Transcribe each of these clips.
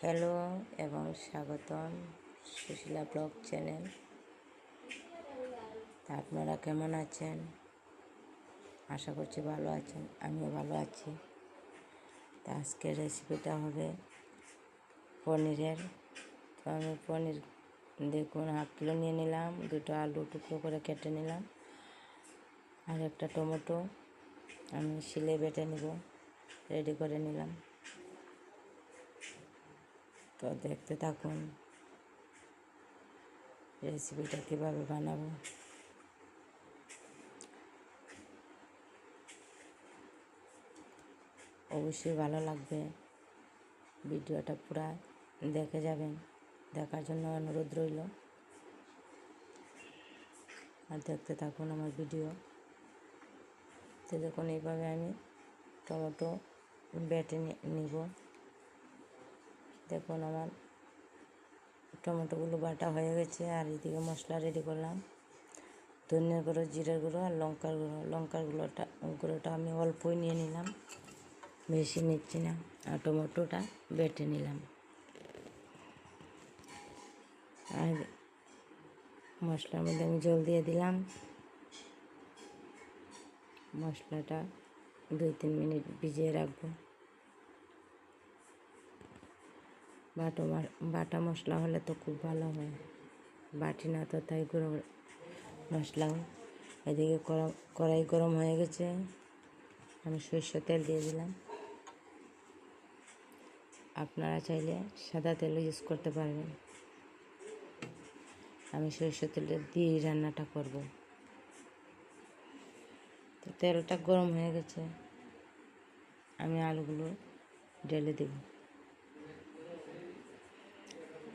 Hello এবং স্বাগতম Sushila blog channel. তা আপনারা কেমন আছেন? আশা করছি ভালো আছেন, আমিও ভালো আছি। তা আজকের রেসিপিটা হবে পনিরের। তো আমি পনির দেখুন 1/2 কিলো নিয়ে নিলাম, 2টো আলু টুকরো করে কেটে নিলাম, আর একটা টমেটো আমি শিলে বেটে নিব, রেডি করে নিলাম। তো দেখতে থাকুন রেসিপিটা কীভাবে বানাবো। অবশ্যই ভালো লাগবে, ভিডিওটা পুরা দেখে যাবেন, দেখার জন্য অনুরোধ রইল। আর দেখতে থাকুন আমার ভিডিও। তো দেখুন এইভাবে আমি টমেটো বেটে নিব। দেখুন আমার টমেটোগুলো বাটা হয়ে গেছে। আর এদিকে মশলা রেডি করলাম, ধনিয়ার গুঁড়ো, জিরের গুঁড়ো আর লঙ্কার গুঁড়োটা আমি অল্পই নিয়ে নিলাম, বেশি নিচ্ছি না। আর টমেটোটা বেটে নিলাম। আর মশলার মধ্যে আমি জল দিয়ে দিলাম। মশলাটা 2-3 মিনিট ভিজিয়ে রাখবো। বাটা মশলা হলে তো খুব ভালো হয়, বাটি না তো তাই গুঁড়ো মশলা। এদিকে কড়াই গরম হয়ে গেছে, আমি সরষের তেল দিয়ে দিলাম। আপনারা চাইলে সাদা তেল ইউজ করতে পারবেন, আমি সরষের তেল দিয়েই রান্নাটা করব। তো তেলটা গরম হয়ে গেছে, আমি আলুগুলো ঢেলে দেব।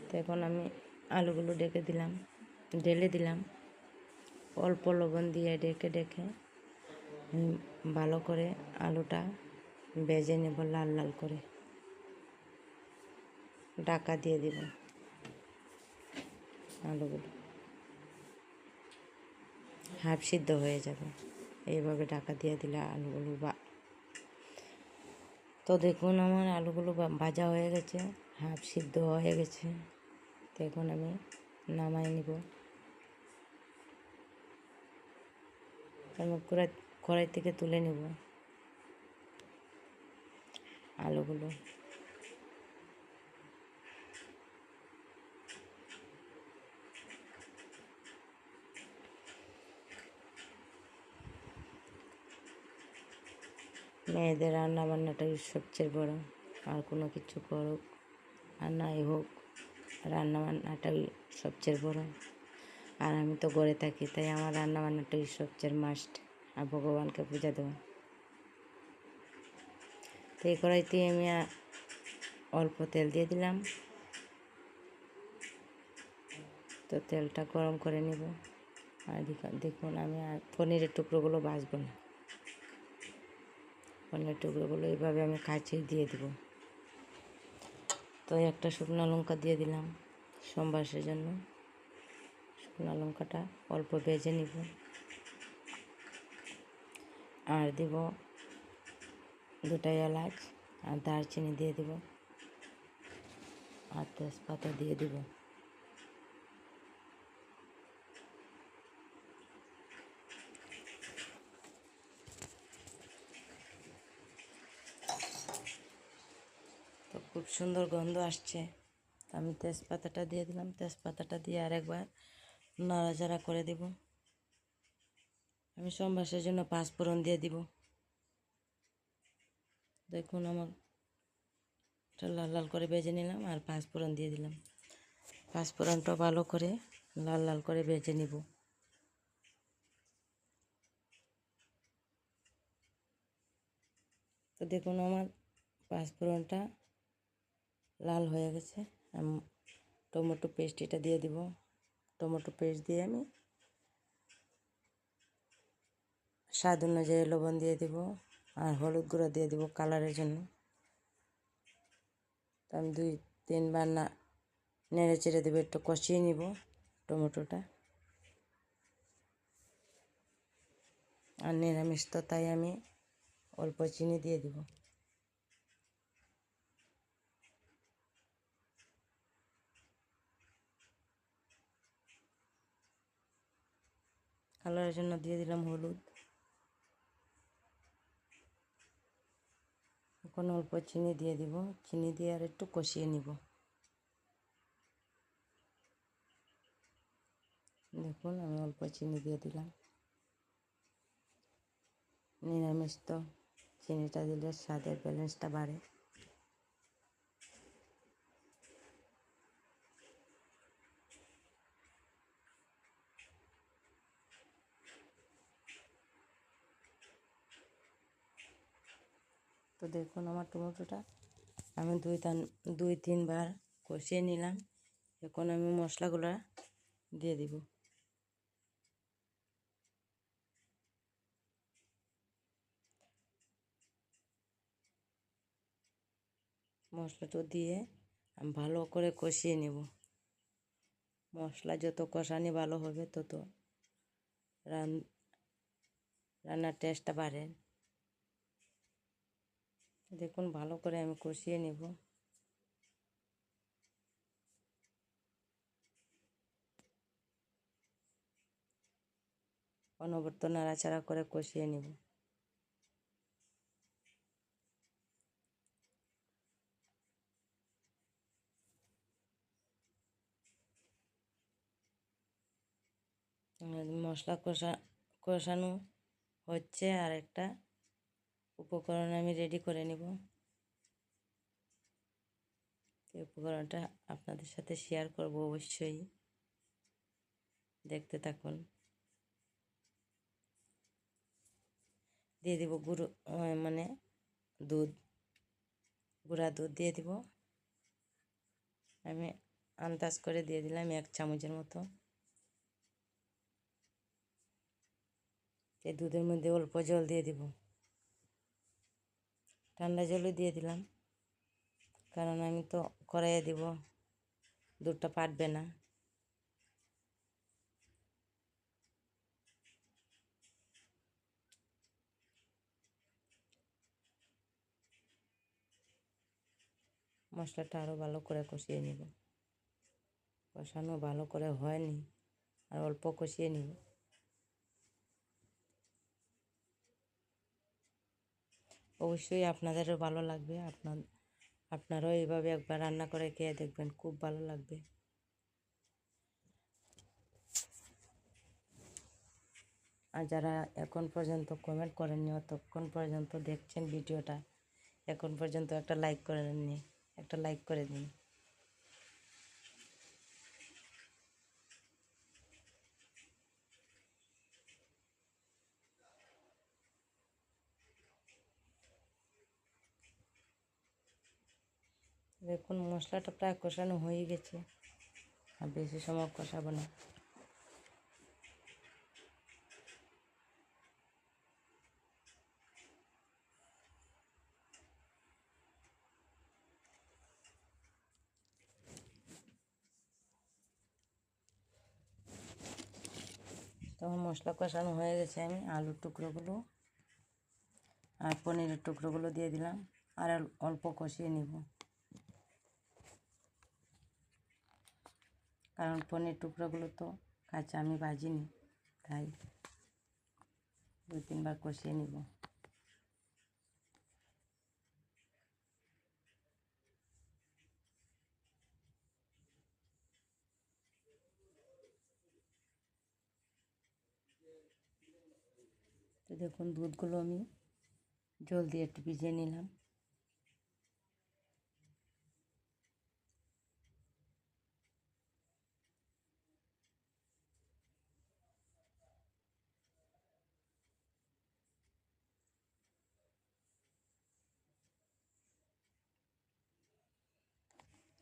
তো এখন আমি আলুগুলো ঢেলে দিলাম। অল্প লবণ দিয়ে ঢেকে ভালো করে আলুটা ভেজে নেব, লাল লাল করে। ঢাকা দিয়ে দিব। আলুগুলো হাফ সিদ্ধ হয়ে যাবে, এইভাবে ঢাকা দিয়ে দিলে আলুগুলো তো দেখুন আমার আলুগুলো ভাজা হয়ে গেছে, হাফ সিদ্ধ হয়ে গেছে। তো এখন আমি নামাই নিব। আমি কড়াই থেকে তুলে নেব আলুগুলো। মেয়েদের রান্না বান্নাটাই সবচেয়ে বড়, আর কোনো কিছু করুক আর নাই হোক, রান্না বান্নাটাই সবচেয়ে বড়। আর আমি তো ঘরে থাকি, তাই আমার রান্না বান্নাটাই সবচেয়ে মাস্ট, আর ভগবানকে পূজা দেওয়া। তো এই কড়াইতে আমি অল্প তেল দিয়ে দিলাম। তো তেলটা গরম করে নেব। আর দেখুন আমি আর পনিরের টুকরোগুলো ভাজবো না, পনিরের টুকরোগুলো এইভাবে আমি কাঁচিয়ে দিয়ে দেব। তো একটা শুকনো লঙ্কা দিয়ে দিলাম সম্বাসের জন্য। শুকনো লঙ্কাটা অল্প ভেজে নিব। আর দিব 2টা এলাচ, আর দারচিনি দিয়ে দিব, আর তেজপাতা দিয়ে দিব। তো খুব সুন্দর গন্ধ আসছে, আমি তেজপাতাটা দিয়ে দিলাম। তেজপাতাটা দিয়ে আরেকবার নাড়াচাড়া করে দেব। আমি সম্বাসের জন্য 5 ফোড়ন দিয়ে দিব। দেখুন আমার লাল লাল করে ভেজে নিলাম, আর 5 ফোড়ন দিয়ে দিলাম। 5 ফোড়নটা ভালো করে লাল লাল করে ভেজে নিব। তো দেখুন আমার 5 ফোড়নটা লাল হয়ে গেছে। আমি টমেটো পেস্ট এটা দিয়ে দিব। টমেটো পেস্ট দিয়ে আমি স্বাদ অনুযায়ী লবণ দিয়ে দিব, আর হলুদ গুঁড়ো দিয়ে দিব কালারের জন্য। তো আমি 2-3 বার নেড়ে চেড়ে দেবো, একটু কষিয়ে নিব টমেটোটা। আর নিরামিষ তো তাই আমি অল্প চিনি দিয়ে দিব। কালারের জন্য দিয়ে দিলাম হলুদ। এখন অল্প চিনি দিয়ে দিব, চিনি দিয়ে আর একটু কষিয়ে নিব। দেখুন আমি অল্প চিনি দিয়ে দিলাম। নিরামিষ তো চিনিটা দিলে স্বাদের ব্যালেন্সটা বাড়ে। তো দেখুন আমার টমেটোটা আমি 2-3 বার কষিয়ে নিলাম। এখন আমি মশলাগুলো দিয়ে দিব। মশলাটা দিয়ে আমি ভালো করে কষিয়ে নেব। মশলা যত কষানি ভালো হবে তত রান্নার টেস্টটা বাড়ে। দেখুন ভালো করে আমি কষিয়ে নেব। অনবরত নাড়াচাড়া করে কষিয়ে নেব। মশলা কষানো হচ্ছে, আর একটা উপকরণ আমি রেডি করে নেব। এই উপকরণটা আপনাদের সাথে শেয়ার করব অবশ্যই, দেখতে থাকুন। দিয়ে দিব গুঁড়ো মানে দুধ, গুঁড়া দুধ দিয়ে দিব। আমি আন্দাজ করে দিয়ে দিলাম 1 চামচের মতো। এই দুধের মধ্যে অল্প জল দিয়ে দিব, ঠান্ডা জলও দিয়ে দিলাম, কারণ আমি তো কড়াইয়ে দিব, দুধটা ফাটবে না। মশলাটা আরও ভালো করে কষিয়ে নেব। কষানো ভালো করে হয়নি, আর অল্প কষিয়ে নেব। অবশ্যই আপনাদেরও ভালো লাগবে, আপনারাও এইভাবে একবার রান্না করে খেয়ে দেখবেন, খুব ভালো লাগবে। আর যারা এখন পর্যন্ত কমেন্ট করেননি, অতক্ষণ পর্যন্ত দেখছেন ভিডিওটা, এখন পর্যন্ত একটা লাইক করে নেননি, একটা লাইক করে দিন। দেখুন মশলাটা প্রায় কষানো হয়ে গেছে, আর বেশি সময় কষাবো না। তখন মশলা কষানো হয়ে গেছে, আমি আলুর টুকরোগুলো আর পনিরের টুকরোগুলো দিয়ে দিলাম, আর অল্প কষিয়ে নিব, কারণ পনির টুকরোগুলো তো কাঁচা আমি ভাজিনি, তাই 2-3 বার কষিয়ে নিব। তো দেখুন দুধগুলো আমি জল দিয়ে একটু ভিজিয়ে নিলাম।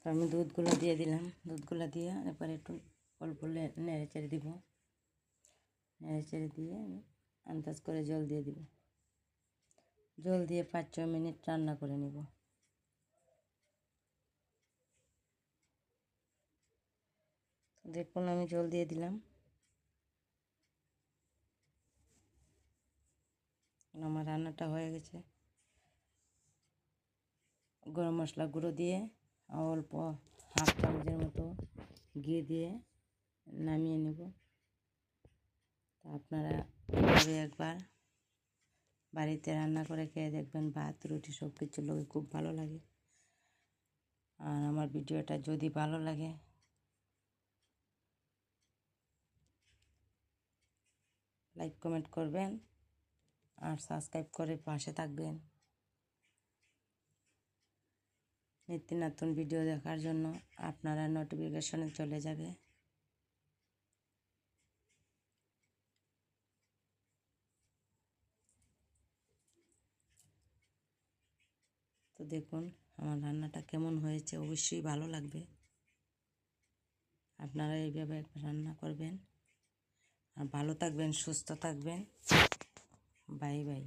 তো আমি দুধগুলো দিয়ে দিলাম, দুধগুলো দিয়ে এরপর একটু অল্প নেড়ে চেড়ে দিব। নেড়ে চেড়ে দিয়ে আমি আন্দাজ করে জল দিয়ে দিব। জল দিয়ে 5-6 মিনিট রান্না করে নিব। দেখুন আমি জল দিয়ে দিলাম। আমার রান্নাটা হয়ে গেছে। গরম মশলা গুঁড়ো দিয়ে অল্প 1/2 চামচের মতো ঘি দিয়ে নামিয়ে নেব। তা আপনারা এভাবে একবার বাড়িতে রান্না করে খেয়ে দেখবেন, ভাত রুটি সব কিছুর লোকে খুব ভালো লাগে। আর আমার ভিডিওটা যদি ভালো লাগে লাইক কমেন্ট করবেন আর সাবস্ক্রাইব করে পাশে থাকবেন নিত্য নতুন ভিডিও দেখার জন্য। আপনারা নোটিফিকেশনে চলে যাবে। তো দেখুন আমার রান্নাটা কেমন হয়েছে, অবশ্যই ভালো লাগবে। আপনারা এইভাবে একবার রান্না করবেন আর ভালো থাকবেন, সুস্থ থাকবেন। Bye bye.